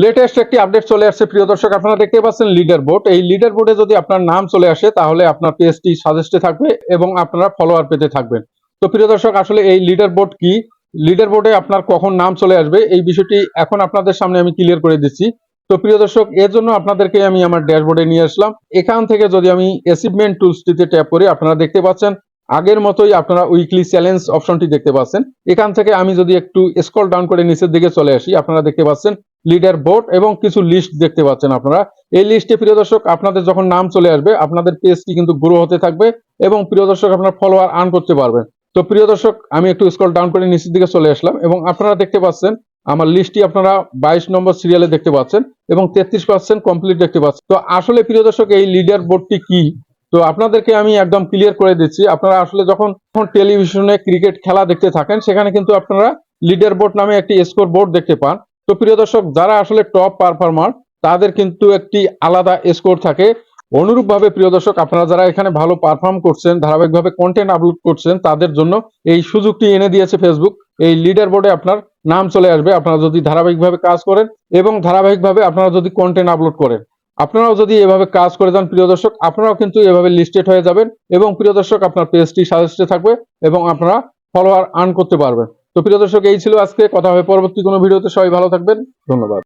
Latest একটি update চলে আসছে প্রিয় দর্শক। আপনারা দেখতে পাচ্ছেন লিডার বোর্ড। এই লিডার বোর্ডে যদি আপনার নাম চলে আসে তাহলে আপনার পেজটি সাজেস্টে থাকবে এবং আপনারা ফলোয়ার পেতে থাকবেন। তো প্রিয় দর্শক, আসলে এই লিডার বোর্ড কি, লিডার বোর্ডে আপনার কখন নাম চলে আসবে এই বিষয়টি এখন আপনাদের সামনে আমি ক্লিয়ার করে দিচ্ছি। তো প্রিয় দর্শক, এর জন্য আপনাদেরকে আমি আমার ড্যাশবোর্ডে নিয়ে আসলাম। এখান থেকে যদি আমি অ্যাচিভমেন্ট টুলসটিতে ট্যাপ করি, আপনারা দেখতে পাচ্ছেন আগের মতোই আপনারা উইকলি চ্যালেঞ্জ অপশনটি দেখতে পাচ্ছেন। এখান থেকে আমি যদি একটু স্ক্রল ডাউন করে নিচের দিকে চলে আসি, আপনারা দেখতে পাচ্ছেন লিডার বোর্ড এবং কিছু লিস্ট দেখতে পাচ্ছেন আপনারা। এই লিস্টে প্রিয় দর্শক আপনাদের যখন নাম চলে আসবে আপনাদের পেজটি কিন্তু গ্রো হতে থাকবে এবং প্রিয় দর্শক আপনার ফলোয়ার আর্ন করতে পারবেন। তো প্রিয় দর্শক, আমি একটু স্ক্রল ডাউন করে নিচের দিকে চলে আসলাম এবং আপনারা দেখতে পাচ্ছেন আমার লিস্টটি আপনারা 22 নম্বর সিরিয়ালে দেখতে পাচ্ছেন এবং 33% কমপ্লিট দেখতে পাচ্ছেন। তো আসলে প্রিয় দর্শক, এই লিডার বোর্ডটি কি, তো আপনাদেরকে আমি একদম ক্লিয়ার করে দিচ্ছি। আপনারা আসলে যখন টেলিভিশনে ক্রিকেট খেলা দেখতে থাকেন সেখানে কিন্তু আপনারা লিডার বোর্ড নামে একটি স্কোর বোর্ড দেখতে পান। তো প্রিয় দর্শক, যারা আসলে টপ পারফর্মার তাদের কিন্তু একটি আলাদা স্কোর থাকে। অনুরূপভাবে প্রিয় দর্শক, আপনারা যারা এখানে ভালো পারফর্ম করছেন, ধারাবাহিকভাবে কন্টেন্ট আপলোড করছেন, তাদের জন্য এই সুযোগটি এনে দিয়েছে ফেসবুক। এই লিডার বোর্ডে আপনার নাম চলে আসবে আপনারা যদি ধারাবাহিকভাবে কাজ করেন এবং ধারাবাহিকভাবে আপনারা যদি কন্টেন্ট আপলোড করেন। আপনারাও যদি এভাবে কাজ করে যান প্রিয় দর্শক, আপনারাও কিন্তু এভাবে লিস্টেড হয়ে যাবেন এবং প্রিয় দর্শক আপনার পেজটি সাজেস্টে থাকবে এবং আপনারা ফলোয়ার আর্ন করতে পারবেন। তো প্রিয় দর্শক, এই ছিল আজকে কথা হবে পরবর্তী কোনো ভিডিওতে। সবাই ভালো থাকবেন, ধন্যবাদ।